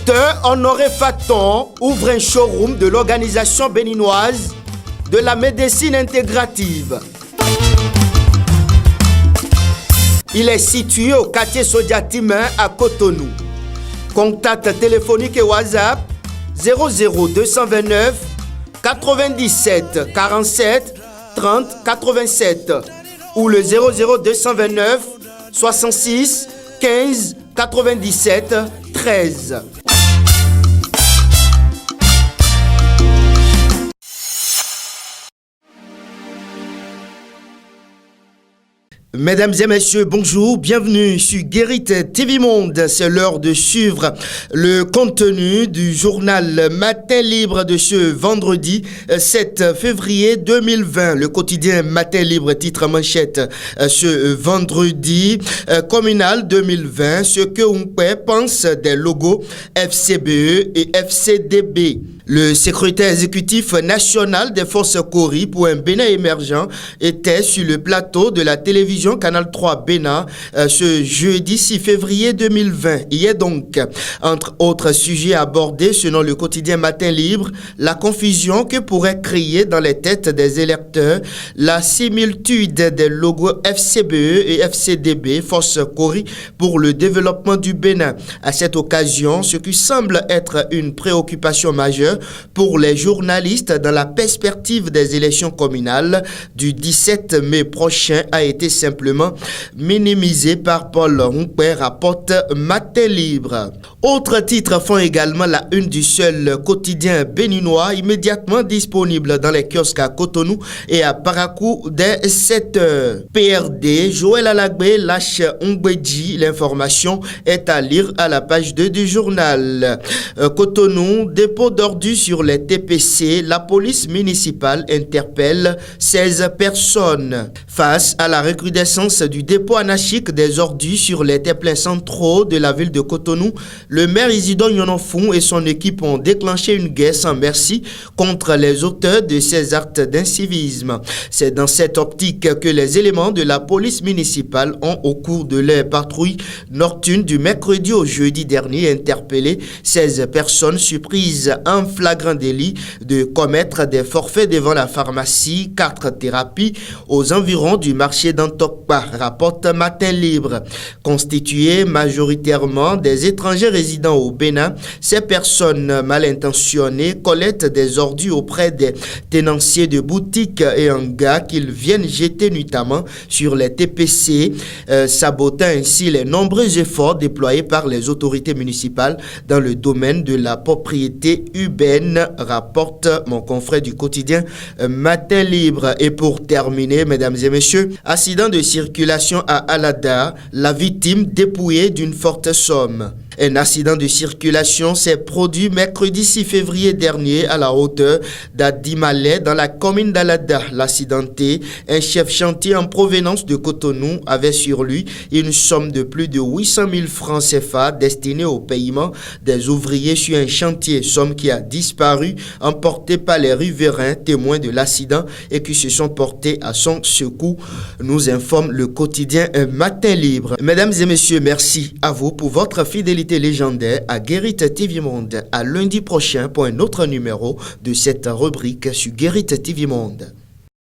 Docteur Honoré Faton ouvre un showroom de l'organisation béninoise de la médecine intégrative. Il est situé au quartier Sodiatimain à Cotonou. Contact téléphonique et WhatsApp 00229 97 47 30 87 ou le 00229 66 15 97 13. Mesdames et messieurs, bonjour, bienvenue sur Guérit TV Monde. C'est l'heure de suivre le contenu du journal Matin Libre de ce vendredi 7 février 2020. Le quotidien Matin Libre titre manchette ce vendredi communal 2020, ce que Oumpé pense des logos FCBE et FCDB. Le secrétaire exécutif national des forces Cori pour un Bénin émergent était sur le plateau de la télévision Canal 3 Bénin ce jeudi 6 février 2020. Il y a donc, entre autres sujets abordés selon le quotidien Matin Libre, la confusion que pourrait créer dans les têtes des électeurs la similitude des logos FCBE et FCDB, forces Cori pour le développement du Bénin. À cette occasion, ce qui semble être une préoccupation majeure pour les journalistes dans la perspective des élections communales du 17 mai prochain a été simplement minimisé par Paul Oumpé, rapporte Matin Libre. Autres titres font également la une du seul quotidien béninois immédiatement disponible dans les kiosques à Cotonou et à Parakou dès 7 heures. PRD, Joël Alagbé lâche Ombedji. L'information est à lire à la page 2 du journal. Cotonou, dépôt d'ordures sur les TPC, la police municipale interpelle 16 personnes. Face à la recrudescence du dépôt anarchique des ordures sur les terre-pleins centraux de la ville de Cotonou, le maire Isidore Yonofou et son équipe ont déclenché une guerre sans merci contre les auteurs de ces actes d'incivisme. C'est dans cette optique que les éléments de la police municipale ont, au cours de leur patrouille nocturne du mercredi au jeudi dernier, interpellé 16 personnes surprises en flagrant délit de commettre des forfaits devant la pharmacie 4 thérapies aux environs du marché d'Antokpa, rapporte Matin Libre. Constitués majoritairement des étrangers résidant au Bénin, ces personnes mal intentionnées collectent des ordures auprès des tenanciers de boutiques et hangars qu'ils viennent jeter notamment sur les TPC, sabotant ainsi les nombreux efforts déployés par les autorités municipales dans le domaine de la propriété urbaine, rapporte mon confrère du quotidien Matin Libre. Et pour terminer, mesdames et messieurs, accident de circulation à Alada, la victime dépouillée d'une forte somme. Un accident de circulation s'est produit mercredi 6 février dernier à la hauteur d'Adimalé dans la commune d'Alada. L'accidenté, un chef chantier en provenance de Cotonou, avait sur lui une somme de plus de 800 000 francs CFA destinée au paiement des ouvriers sur un chantier, somme qui a disparu, emportée par les riverains témoins de l'accident et qui se sont portés à son secours, nous informe le quotidien Matin Libre. Mesdames et messieurs, merci à vous pour votre fidélité légendaire à Guérit TV Monde. À lundi prochain pour un autre numéro de cette rubrique sur Guérit TV Monde.